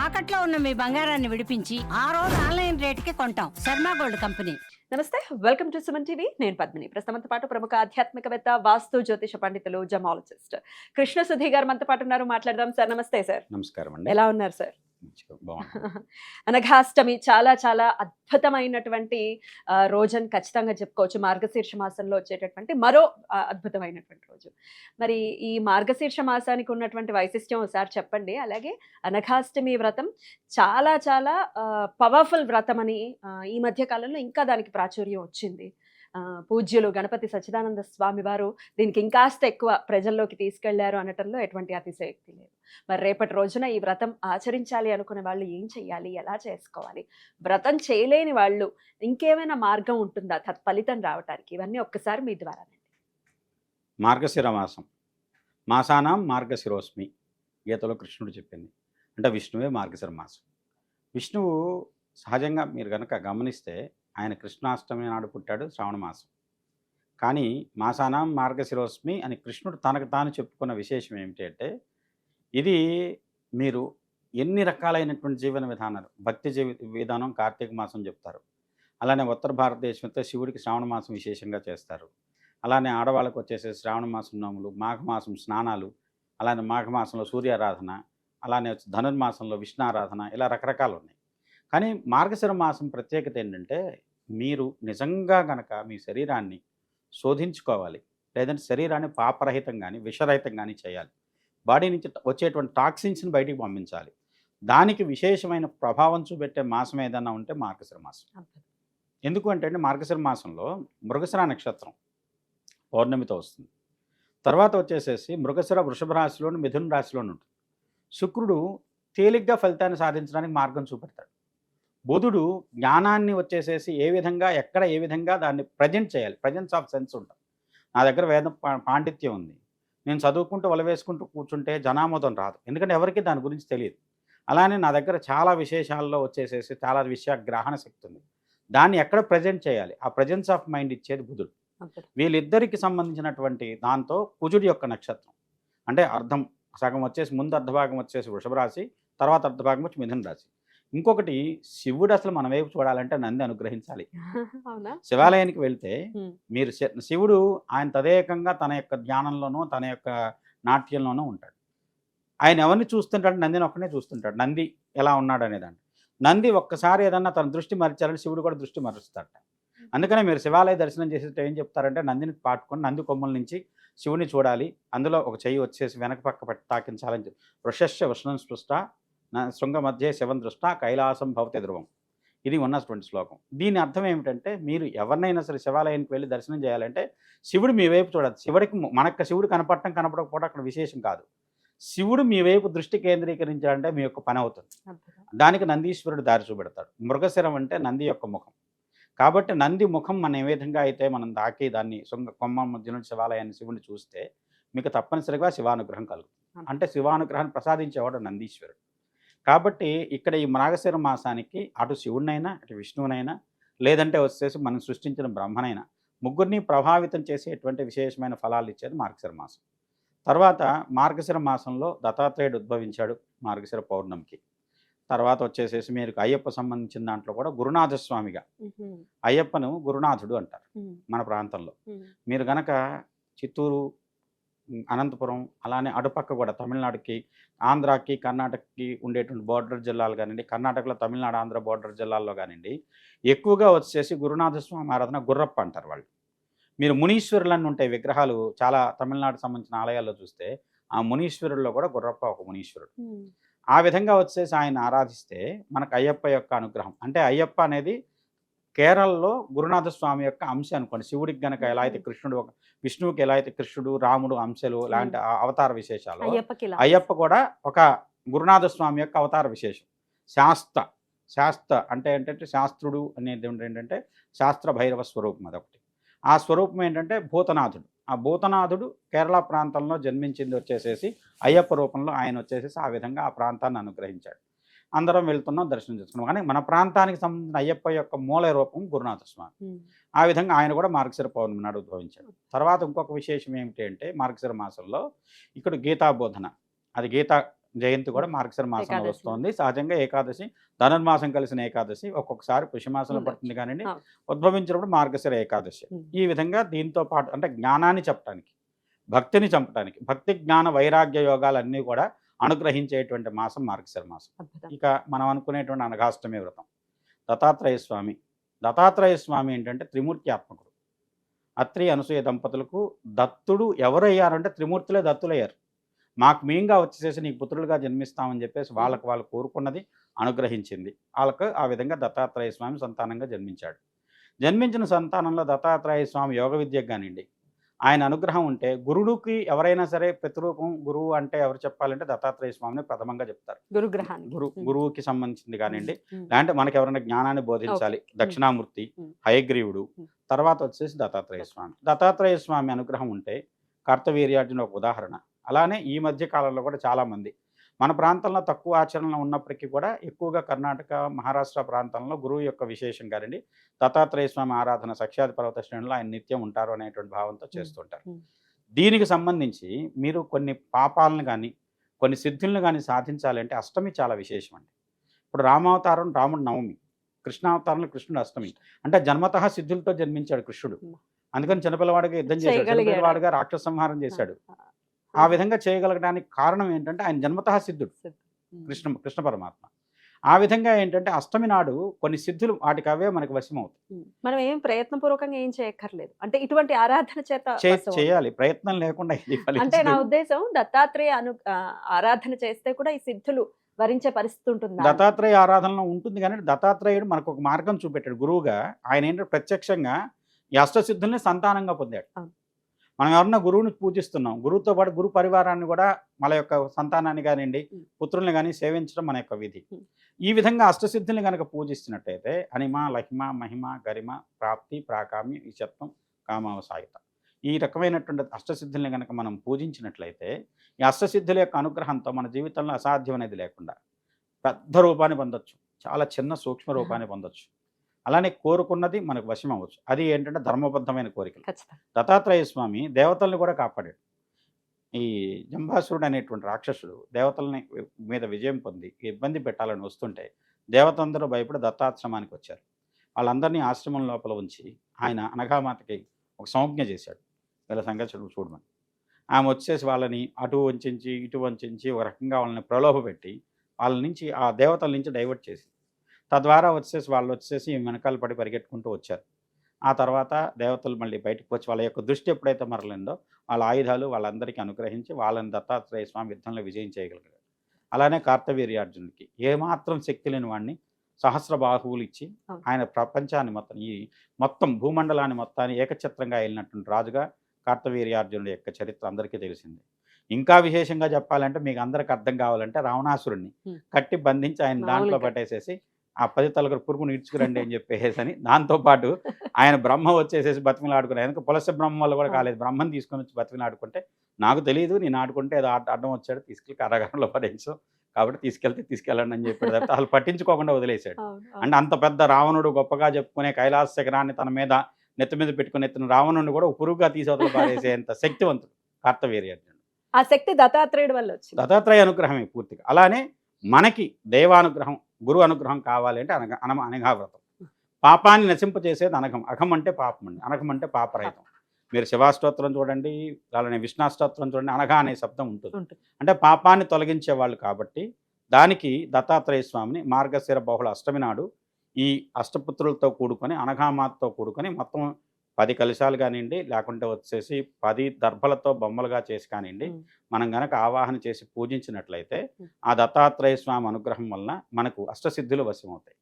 తాకట్లో ఉన్న మీ బంగారాన్ని విడిపించి ఆ రోజు ఆన్లైన్ రేటుకి కొంటాం. Sharma gold company. నమస్తే, వెల్కమ్ టు సుమన్ టీవీ. నేను పద్మిని. ప్రస్తుతంతో పాటు ప్రముఖ ఆధ్యాత్మికవేత్త, వాస్తు జ్యోతిష పండితులు, జమాలజిస్ట్ కృష్ణ సుధీ గారు మనతో పాటు ఉన్నారు. మాట్లాడదాం సార్. నమస్తే సార్. నమస్కారం అండి. ఎలా ఉన్నారు సార్? బాగున్నాను. అనఘాష్టమి చాలా చాలా అద్భుతమైనటువంటి రోజని ఖచ్చితంగా చెప్పుకోవచ్చు. మార్గశీర్ష మాసంలో వచ్చేటటువంటి మరో అద్భుతమైనటువంటి రోజు. మరి ఈ మార్గశీర్ష మాసానికి ఉన్నటువంటి వైశిష్ట్యం ఒకసారి చెప్పండి. అలాగే అనఘాష్టమి వ్రతం చాలా చాలా పవర్ఫుల్ వ్రతం అని ఈ మధ్య కాలంలో ఇంకా దానికి ప్రాచుర్యం వచ్చింది. పూజ్యులు గణపతి సచ్చిదానంద స్వామి వారు దీనికి ఇంకాస్త ఎక్కువ ప్రజల్లోకి తీసుకెళ్లారు అనటంలో ఎటువంటి అతిశయోక్తి లేదు. మరి రేపటి రోజున ఈ వ్రతం ఆచరించాలి అనుకునే వాళ్ళు ఏం చెయ్యాలి, ఎలా చేసుకోవాలి, వ్రతం చేయలేని వాళ్ళు ఇంకేమైనా మార్గం ఉంటుందా తత్ఫలితం రావటానికి? ఇవన్నీ ఒక్కసారి మీ ద్వారానండి. మార్గశిర మాసం, మాసానాం మార్గశిరోస్మి గీతలో కృష్ణుడు చెప్పింది. అంటే విష్ణువే మార్గశిర మాసం. విష్ణువు సహజంగా మీరు కనుక గమనిస్తే ఆయన కృష్ణాష్టమి నాడు పుట్టాడు, శ్రావణ మాసం. కానీ మాసానాం మార్గశిరోస్మి అని కృష్ణుడు తనకు తాను చెప్పుకున్న విశేషం ఏమిటి అంటే, ఇది మీరు ఎన్ని రకాలైనటువంటి జీవన విధానాలు, భక్తి విధానం కార్తీక మాసం చెప్తారు. అలానే ఉత్తర భారతదేశంతో శివుడికి శ్రావణ మాసం విశేషంగా చేస్తారు. అలానే ఆడవాళ్ళకు వచ్చేసి శ్రావణ మాసం నోములు, మాఘమాసం స్నానాలు, అలానే మాఘమాసంలో సూర్యారాధన, అలానే ధనుర్మాసంలో విష్ణు ఆరాధన, ఇలా రకరకాలు ఉన్నాయి. కానీ మార్గశిర మాసం ప్రత్యేకత ఏంటంటే, మీరు నిజంగా గనక మీ శరీరాన్ని శోధించుకోవాలి, లేదంటే శరీరాన్ని పాపరహితం కానీ విషరహితం కానీ చేయాలి. బాడీ నుంచి వచ్చేటువంటి టాక్సిన్స్ని బయటికి పంపించాలి. దానికి విశేషమైన ప్రభావం చూపెట్టే మాసం ఏదన్నా ఉంటే మార్గశిర మాసం. ఎందుకు అంటే అండి, మార్గశిర మాసంలో మృగశిర నక్షత్రం పౌర్ణమితో వస్తుంది. తర్వాత వచ్చేసేసి మృగశిర వృషభ రాశిలోను మిథున రాశిలోను ఉంటుంది. శుక్రుడు తేలిగ్గా ఫలితాన్ని సాధించడానికి మార్గం చూపెడతాడు. బుధుడు జ్ఞానాన్ని వచ్చేసేసి ఏ విధంగా ఎక్కడ ఏ విధంగా దాన్ని ప్రజెంట్ చేయాలి, ప్రజెన్స్ ఆఫ్ సెన్స్ ఉంటుంది. నా దగ్గర వేద పాండిత్యం ఉంది, నేను చదువుకుంటూ వలవేసుకుంటూ కూర్చుంటే జనామోదం రాదు, ఎందుకంటే ఎవరికి దాని గురించి తెలియదు. అలానే నా దగ్గర చాలా విశేషాల్లో వచ్చేసేసి చాలా గ్రహణ శక్తి ఉంది, దాన్ని ఎక్కడ ప్రజెంట్ చేయాలి, ఆ ప్రజెన్స్ ఆఫ్ మైండ్ ఇచ్చేది బుధుడు. వీళ్ళిద్దరికి సంబంధించినటువంటి దాంతో కుజుడి యొక్క నక్షత్రం అంటే అర్ధం సగం వచ్చేసి ముందు అర్ధభాగం వచ్చేసి వృషభ రాశి, తర్వాత అర్ధభాగం వచ్చి మిథున రాశి. ఇంకొకటి, శివుడు అసలు మన వైపు చూడాలంటే నంది అనుగ్రహించాలి. శివాలయానికి వెళ్తే మీరు శివుడు ఆయన తదేకంగా తన యొక్క ధ్యానంలోనూ తన యొక్క నాట్యంలోనూ ఉంటాడు. ఆయన ఎవరిని చూస్తుంటాడు? నందిని ఒక్కనే చూస్తుంటాడు. నంది ఎలా ఉన్నాడు అనేదాన్ని. నంది ఒక్కసారి ఏదన్నా తన దృష్టి మరిచారని శివుడు కూడా దృష్టి మరుస్తాడట. అందుకనే మీరు శివాలయ దర్శనం చేసేట ఏం చెప్తారంటే, నందిని పాటుకొని నంది కొమ్మల నుంచి శివుని చూడాలి, అందులో ఒక చెయ్యి వచ్చేసి వెనక పక్క తాకించాలని వృషస్య విష్ణుం స్పృష్ట శృంగ మధ్య శివం దృష్ట కైలాసం భవతి ధ్రువం. ఇది ఉన్నటువంటి శ్లోకం. దీని అర్థం ఏమిటంటే, మీరు ఎవరినైనా సరే శివాలయానికి వెళ్ళి దర్శనం చేయాలంటే శివుడు మీ వైపు చూడాలి. శివుడు కనపడకపోవడం అక్కడ విశేషం కాదు. శివుడు మీ వైపు దృష్టి కేంద్రీకరించాలంటే మీ యొక్క పని అవుతుంది. దానికి నందీశ్వరుడు దారి చూపెడతాడు. మృగశిరం అంటే నంది యొక్క ముఖం. కాబట్టి నంది ముఖం మనం ఏ విధంగా అయితే మనం దాకి దాన్ని కొమ్మ మధ్య నుంచి శివాలయాన్ని శివుడిని చూస్తే మీకు తప్పనిసరిగా శివానుగ్రహం కలుగుతుంది. అంటే శివానుగ్రహాన్ని ప్రసాదించేవాడు నందీశ్వరుడు. కాబట్టి ఇక్కడ ఈ మార్గశిర మాసానికి అటు శివుడినైనా అటు విష్ణువునైనా లేదంటే వచ్చేసి మనం సృష్టించిన బ్రహ్మనైనా ముగ్గురిని ప్రభావితం చేసేటువంటి విశేషమైన ఫలాలు ఇచ్చేది మార్గశిర మాసం. తర్వాత మార్గశిర మాసంలో దత్తాత్రేయుడు ఉద్భవించాడు మార్గశిర పౌర్ణమికి. తర్వాత వచ్చేసేసి మీరు అయ్యప్ప సంబంధించిన దాంట్లో కూడా గురునాథ స్వామిగా, అయ్యప్పను గురునాథుడు అంటారు మన ప్రాంతంలో. మీరు గనక చిత్తూరు, అనంతపురం, అలానే అటుపక్క కూడా తమిళనాడుకి, ఆంధ్రాకి, కర్ణాటకకి ఉండేటువంటి బోర్డర్ జిల్లాలు కానివ్వండి, కర్ణాటకలో తమిళనాడు ఆంధ్ర బోర్డర్ జిల్లాల్లో కానివ్వండి, ఎక్కువగా వచ్చేసి గురునాథ స్వామి ఆరాధన గుర్రప్ప అంటారు వాళ్ళు. మీరు మునీశ్వరులన్నీ ఉంటాయి విగ్రహాలు చాలా తమిళనాడు సంబంధించిన ఆలయాల్లో చూస్తే, ఆ మునీశ్వరుల్లో కూడా గుర్రప్ప ఒక మునీశ్వరుడు. ఆ విధంగా వచ్చేసి ఆయన ఆరాధిస్తే మనకు అయ్యప్ప యొక్క అనుగ్రహం. అంటే అయ్యప్ప అనేది కేరళలో గురునాథ స్వామి యొక్క అంశ అనుకోండి. శివుడికి గనక ఎలా అయితే కృష్ణుడు, విష్ణువుకి ఎలా అయితే కృష్ణుడు, రాముడు అంశలు లాంటి అవతార విశేషాలు, అయ్యప్ప కూడా ఒక గురునాథ స్వామి యొక్క అవతార విశేషం. శాస్త్ర అంటే ఏంటంటే శాస్త్రుడు అనేది ఏంటంటే శాస్త్ర భైరవ స్వరూపం అదొకటి. ఆ స్వరూపం ఏంటంటే భూతనాథుడు. ఆ భూతనాథుడు కేరళ ప్రాంతంలో జన్మించింది వచ్చేసేసి అయ్యప్ప రూపంలో ఆయన వచ్చేసేసి ఆ విధంగా ఆ ప్రాంతాన్ని అనుగ్రహించాడు. అందరం వెళ్తున్నాం, దర్శనం చేసుకున్నాం. కానీ మన ప్రాంతానికి సంబంధించిన అయ్యప్ప యొక్క మూల రూపం గురునాథ స్వామి. ఆ విధంగా ఆయన కూడా మార్గశిర పౌర్ణమి నాడు ఉద్భవించాడు. తర్వాత ఇంకొక విశేషం ఏమిటి అంటే, మార్గశిర మాసంలో ఇక్కడ గీతా బోధన, అది గీత జయంతి కూడా మార్గశిర మాసంలో ఏకాదశి. వస్తుంది. సహజంగా ఏకాదశి ధనుర్మాసం కలిసిన ఏకాదశి ఒక్కొక్కసారి పుష్యమాసంలో ఉండొచ్చు. పడుతుంది కానివ్వండి, అవును. ఉద్భవించినప్పుడు మార్గశిర ఏకాదశి. ఈ విధంగా దీంతో పాటు అంటే జ్ఞానాన్ని చెప్పడానికి, భక్తిని చంపడానికి, భక్తి జ్ఞాన వైరాగ్య యోగాలన్నీ కూడా అనుగ్రహించేటువంటి మాసం మార్గశిర మాసం. అద్భుతం. ఇక మనం అనుకునేటువంటి అనఘాష్టమి వ్రతం. దత్తాత్రేయ స్వామి. దత్తాత్రేయ స్వామి ఏంటంటే త్రిమూర్తి ఆత్మకుడు. అత్రి అనసూయ దంపతులకు దత్తుడు ఎవరయ్యారంటే త్రిమూర్తులే దత్తులయ్యారు. మాకు మేంగా వచ్చేసేసి నీకు పుత్రులుగా జన్మిస్తామని చెప్పేసి వాళ్ళకు వాళ్ళు కోరుకున్నది అనుగ్రహించింది. వాళ్ళకు ఆ విధంగా దత్తాత్రేయ స్వామి సంతానంగా జన్మించాడు. జన్మించిన సంతానంలో దత్తాత్రేయ స్వామి యోగ విద్యకు కానివ్వండి, ఆయన అనుగ్రహం ఉంటే గురువుకి ఎవరైనా సరే ప్రతిరూపం గురువు అంటే ఎవరు చెప్పాలంటే దత్తాత్రేయ స్వామిని ప్రథమంగా చెప్తారు. గురుగ్రహానికి. గురువుకి సంబంధించింది కానివ్వండి, ఉమ్. లేదంటే మనకి ఎవరైనా జ్ఞానాన్ని బోధించాలి, దక్షిణామూర్తి, హయగ్రీవుడు, తర్వాత వచ్చేసి దత్తాత్రేయ స్వామి. దత్తాత్రేయ స్వామి అనుగ్రహం ఉంటే కార్తవీర్యార్జున ఒక ఉదాహరణ. అలానే ఈ మధ్య కాలంలో కూడా చాలామంది మన ప్రాంతంలో తక్కువ ఆచరణలో ఉన్నప్పటికీ కూడా ఎక్కువగా కర్ణాటక, మహారాష్ట్ర ప్రాంతంలో గురువు యొక్క విశేషం కానివ్వండి, దత్తాత్రేయ స్వామి ఆరాధన సఖ్యాతి పర్వత శ్రేణులో ఆయన నిత్యం ఉంటారు అనేటువంటి భావంతో చేస్తుంటారు. దీనికి సంబంధించి మీరు కొన్ని పాపాలను కానీ కొన్ని సిద్ధులను కానీ సాధించాలంటే అష్టమి చాలా విశేషం అండి. ఇప్పుడు రామావతారం రాముడు నవమి, కృష్ణావతారంలో కృష్ణుడు అష్టమి. అంటే జన్మతః సిద్ధులతో జన్మించాడు కృష్ణుడు. అందుకని చిన్నపిల్లవాడిగా యుద్ధం చేశాడు, చేయగలిగాడు. చిన్నపిల్లవాడిగా రాక్షస సంహారం చేశాడు. ఆ విధంగా చేయగలగడానికి కారణం ఏంటంటే ఆయన జన్మతః సిద్ధుడు కృష్ణ పరమాత్మ. ఆ విధంగా ఏంటంటే అష్టమి నాడు కొన్ని సిద్ధులు వాటికి అవే మనకు వశమవుతాయి. మనం ఏం ప్రయత్నపూర్వకంగా ఏం చేయక్కర్లేదు. అంటే ఇటువంటి ఆరాధన చేత వశం అవుతుంది. చేయాలి, ప్రయత్నం లేకుండా ఇది అంటే నా ఫలించదు. ఉద్దేశం దత్తాత్రేయ ఆరాధన చేస్తే కూడా ఈ సిద్ధులు వరించే పరిస్థితి ఉంటుందా? దత్తాత్రేయ ఆరాధనలో ఉంటుంది కానీ దత్తాత్రేయుడు మనకు ఒక మార్గం చూపెట్టాడు గురువుగా. ఆయన ఏంటంటే ప్రత్యక్షంగా ఈ అష్టసిద్ధుల్ని సంతానంగా పొందాడు. అవును. మనం ఎవరన్నా గురువుని పూజిస్తున్నాం, గురువుతో పాటు గురు పరివారాన్ని కూడా మన యొక్క సంతానాన్ని కానివ్వండి, పుత్రుల్ని కానీ సేవించడం మన యొక్క విధి. ఈ విధంగా అష్టసిద్ధుల్ని కనుక పూజిస్తున్నట్టయితే అనిమ, లహిమ, మహిమ, గరిమ, ప్రాప్తి, ప్రాకామ్య, ఈశత్వం, కామావసాయిత, ఈ రకమైనటువంటి అష్టసిద్ధుల్ని కనుక మనం పూజించినట్లయితే ఈ అష్టసిద్ధుల యొక్క అనుగ్రహంతో మన జీవితంలో అసాధ్యం అనేది లేకుండా పెద్ద రూపాన్ని పొందొచ్చు, చాలా చిన్న సూక్ష్మ రూపాన్ని పొందొచ్చు. అలానే కోరుకున్నది మనకు వశం అవ్వచ్చు. అది ఏంటంటే ధర్మబద్ధమైన కోరికలు. ఖచ్చితంగా. దత్తాత్రేయ స్వామి దేవతల్ని కూడా కాపాడాడు. ఈ జంబాసురుడు అనేటువంటి రాక్షసుడు దేవతల్ని మీద విజయం పొంది ఇబ్బంది పెట్టాలని వస్తుంటే దేవతందరూ భయపడి దత్తాశ్రమానికి వచ్చారు. వాళ్ళందరినీ ఆశ్రమం లోపల ఉంచి ఆయన అనఘామాతకి ఒక సంజ్ఞ చేశాడు, వీళ్ళ సంగతి చూడమని. ఆమె వచ్చేసి వాళ్ళని అటు వంచి ఇటు వంచి ఒక రకంగా వాళ్ళని ప్రలోభపెట్టి వాళ్ళ నుంచి ఆ దేవతల నుంచి డైవర్ట్ చేసి తద్వారా వచ్చేసి వాళ్ళు వచ్చేసి వెనకాల పడి పరిగెట్టుకుంటూ వచ్చారు. ఆ తర్వాత దేవతలు మళ్ళీ బయటకు వచ్చి వాళ్ళ యొక్క దృష్టి ఎప్పుడైతే మరలిందో వాళ్ళ ఆయుధాలు వాళ్ళందరికీ అనుగ్రహించి వాళ్ళని దత్తాత్రేయ స్వామి యుద్ధంలో విజయం చేయగలిగారు. అలానే కార్తవీర్యార్జునుడికి ఏమాత్రం శక్తి లేని వాడిని సహస్ర బాహువులు ఇచ్చి ఆయన ప్రపంచాన్ని మొత్తం ఈ మొత్తం భూమండలాన్ని మొత్తాన్ని ఏకఛత్రంగా వెళ్ళినటువంటి రాజుగా కార్తవీర్యార్జునుడి యొక్క చరిత్ర అందరికీ తెలిసింది. ఇంకా విశేషంగా చెప్పాలంటే మీకు అందరికి అర్థం కావాలంటే రావణాసురుడిని కట్టి బంధించి ఆయన దాంట్లో పట్టేసేసి ఆ 10 తలగరు పురుగును ఇడ్చుకురండి అని చెప్పేసి అని దాంతోపాటు ఆయన బ్రహ్మ వచ్చేసేసి బతిమలాడుకునే ఎందుకు పులస బ్రహ్మ వల్ల కూడా కాలేదు, బ్రహ్మను తీసుకొని వచ్చి బతిమలాడుకుంటే నాకు తెలియదు నేను ఆడుకుంటే ఏదో అడ్డం వచ్చాడు తీసుకెళ్ళి కారాగారంలో పడేసు కాబట్టి తీసుకెళ్ళండి అని చెప్పాడు తప్ప అసలు పట్టించుకోకుండా వదిలేశాడు. అంటే అంత పెద్ద రావణుడు గొప్పగా చెప్పుకునే కైలాస శిఖరాన్ని తన మీద నెత్తి మీద పెట్టుకుని ఎత్తిన రావణుడిని కూడా ఒక పురుగుగా తీసవతలు పారేసేంత శక్తివంతుడు కార్తవీర్యార్జునుడు. ఆ శక్తి దత్తాత్రేయుడి వల్ల వచ్చింది. దత్తాత్రేయ అనుగ్రహమే పూర్తిగా. అలానే మనకి దైవానుగ్రహం గురు అనుగ్రహం కావాలి అంటే అనఘావ్రతం. పాపాన్ని నశింపచేసేది అనఘం. అఘం అంటే పాపం అండి, అనఘం అంటే పాపరహితం. మీరు శివాష్టోత్రం చూడండి, అలానే విష్ణాష్టోత్రం చూడండి, అనఘ అనే శబ్దం ఉంటుంది. అంటే పాపాన్ని తొలగించే వాళ్ళు కాబట్టి దానికి దత్తాత్రేయ స్వామిని మార్గశిర బహుళ అష్టమి నాడు ఈ అష్టపుత్రులతో కూడుకొని అనఘామాతతో కూడుకొని మొత్తం 10 కలశాలు కానివ్వండి, లేకుంటే వచ్చేసి 10 దర్భలతో బొమ్మలుగా చేసి కానివ్వండి, మనం గనక ఆవాహన చేసి పూజించినట్లయితే ఆ దత్తాత్రేయ స్వామి అనుగ్రహం వలన మనకు అష్టసిద్ధులు వశమవుతాయి.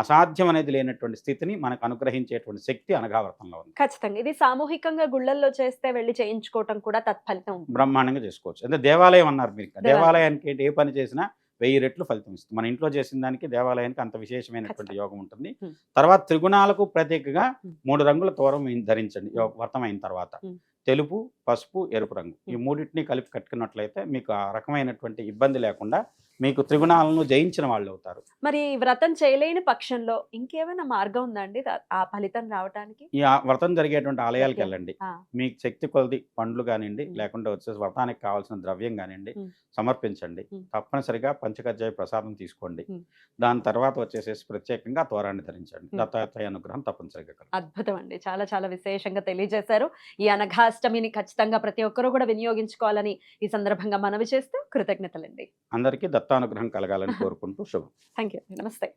అసాధ్యం అనేది లేనటువంటి స్థితిని మనకు అనుగ్రహించేటువంటి శక్తి అనఘావ్రతంలో ఉంది. ఖచ్చితంగా. ఇది సామూహికంగా గుళ్ళల్లో చేస్తే వెళ్ళి చేయించుకోవటం కూడా తత్ఫలితం బ్రహ్మాండంగా చేసుకోవచ్చు. అంటే దేవాలయం అన్నారు మీరు, దేవాలయానికి ఏ పని చేసినా 1000 రెట్లు ఫలితం ఇస్తుంది. మన ఇంట్లో చేసిన దానికి దేవాలయానికి అంత విశేషమైనటువంటి యోగం ఉంటుంది. తర్వాత త్రిగుణాలకు ప్రత్యేకగా 3 రంగుల తోరం ధరించండి వ్రతం అయిన తర్వాత. తెలుపు, పసుపు, ఎరుపు రంగు ఈ మూడింటిని కలిపి కట్టుకున్నట్లయితే మీకు ఆ రకమైనటువంటి ఇబ్బంది లేకుండా మీకు త్రిగుణాలను జయించిన వాళ్ళు అవుతారు. మరి వ్రతం చేయలేని పక్షంలో ఇంకేమైనా మార్గం ఉందా అండి ఆ ఫలితం రావటానికి? ఈ వ్రతం జరిగేటువంటి ఆలయాలకు ఓకే. వెళ్ళండి. ఆ, మీకు శక్తి కొలది పండ్లు కానివ్వండి, ఉమ్, లేకుంటే వచ్చేసి వ్రతానికి కావాల్సిన ద్రవ్యం కానివ్వండి, ఉమ్, సమర్పించండి. ఉమ్, తప్పనిసరిగా పంచకజ్జాయ ప్రసాదం తీసుకోండి. ఉమ్, దాని తర్వాత వచ్చేసేసి ప్రత్యేకంగా తోరాన్ని ధరించండి. ఉమ్. దత్తాత్రేయ అనుగ్రహం తప్పనిసరిగా కలుగుతుంది. అద్భుతం అండి. చాలా చాలా విశేషంగా తెలియజేశారు. ఈ అనఘాష్టమిని ఖచ్చితంగా ప్రతి ఒక్కరూ కూడా వినియోగించుకోవాలని ఈ సందర్భంగా మనవి చేస్తూ కృతజ్ఞతలండి. అందరికీ దత్తానుగ్రహం కలగాలని కోరుకుంటూ శుభం. Thank you. నమస్తే.